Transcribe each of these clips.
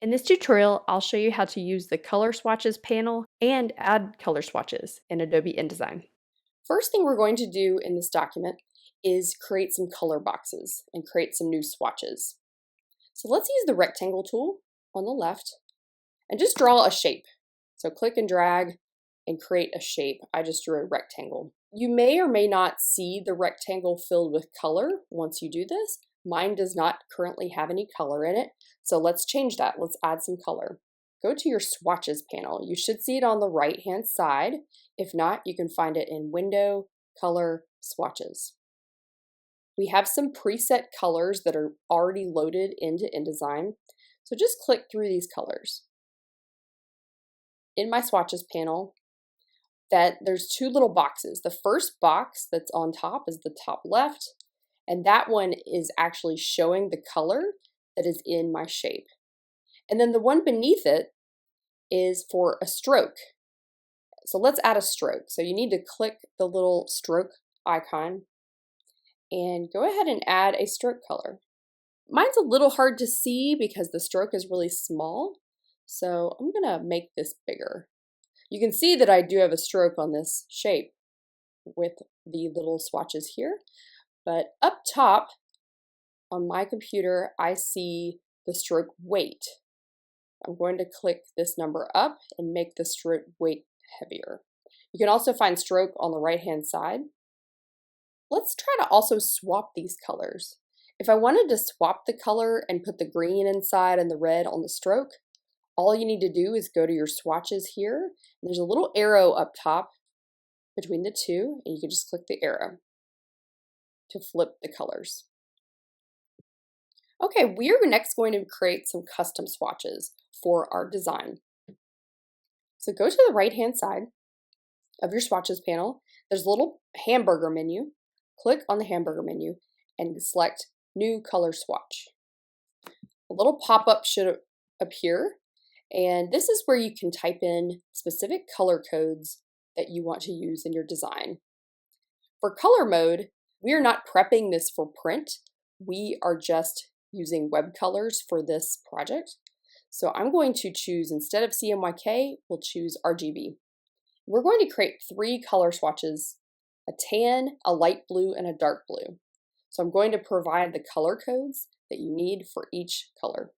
In this tutorial, I'll show you how to use the Color Swatches panel and add color swatches in Adobe InDesign. First thing we're going to do in this document is create some color boxes and create some new swatches. So let's use the rectangle tool on the left and just draw a shape. So click and drag and create a shape. I just drew a rectangle. You may or may not see the rectangle filled with color once you do this. Mine does not currently have any color in it, so let's change that. Let's add some color. Go to your swatches panel. You should see it on the right-hand side. If not, you can find it in Window, Color, Swatches. We have some preset colors that are already loaded into InDesign, so just click through these colors. In my swatches panel, there's two little boxes. The first box that's on top is the top left, and that one is actually showing the color that is in my shape. And then the one beneath it is for a stroke. So let's add a stroke. So you need to click the little stroke icon and go ahead and add a stroke color. Mine's a little hard to see because the stroke is really small, so I'm gonna make this bigger. You can see that I do have a stroke on this shape with the little swatches here, but up top on my computer, I see the stroke weight. I'm going to click this number up and make the stroke weight heavier. You can also find stroke on the right-hand side. Let's try to also swap these colors. If I wanted to swap the color and put the green inside and the red on the stroke, all you need to do is go to your swatches here. There's a little arrow up top between the two, and you can just click the arrow to flip the colors. Okay, we are next going to create some custom swatches for our design. So go to the right-hand side of your swatches panel. There's a little hamburger menu. Click on the hamburger menu and select New Color Swatch. A little pop-up should appear, and this is where you can type in specific color codes that you want to use in your design. For color mode, we are not prepping this for print. We are just using web colors for this project. So I'm going to choose, instead of CMYK, we'll choose RGB. We're going to create 3 color swatches: a tan, a light blue, and a dark blue. So I'm going to provide the color codes that you need for each color.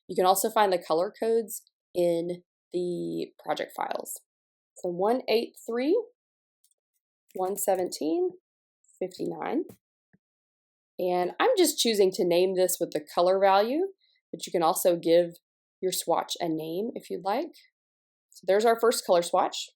You can also find the color codes in the project files. So 183, 117, 59. And I'm just choosing to name this with the color value, but you can also give your swatch a name if you'd like. So there's our first color swatch.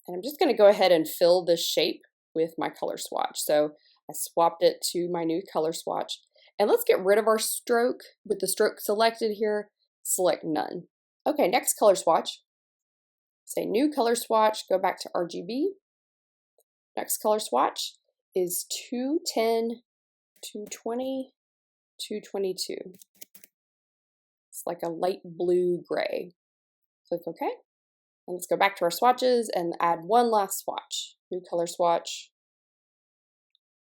And I'm just going to go ahead and fill this shape with my color swatch. So I swapped it to my new color swatch. And let's get rid of our stroke. With the stroke selected here, select none. Okay, next color swatch. Say new color swatch, go back to RGB. Next color swatch is 210, 220, 222. It's like a light blue gray. Click OK. And let's go back to our swatches and add one last swatch. New color swatch.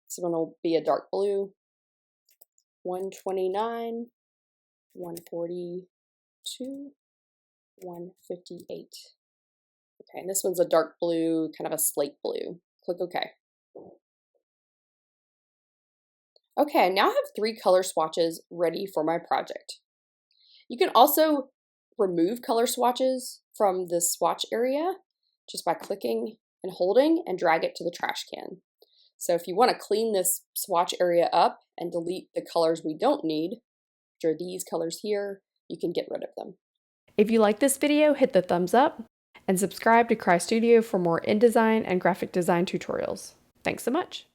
This one will be a dark blue. 129, 142, 158. Okay, and this one's a dark blue, kind of a slate blue. Click OK. Okay, I now have 3 color swatches ready for my project. You can also remove color swatches from this swatch area just by clicking and holding and drag it to the trash can. So if you want to clean this swatch area up and delete the colors we don't need, which are these colors here, you can get rid of them. If you like this video, hit the thumbs up and subscribe to Cry Studio for more InDesign and graphic design tutorials. Thanks so much.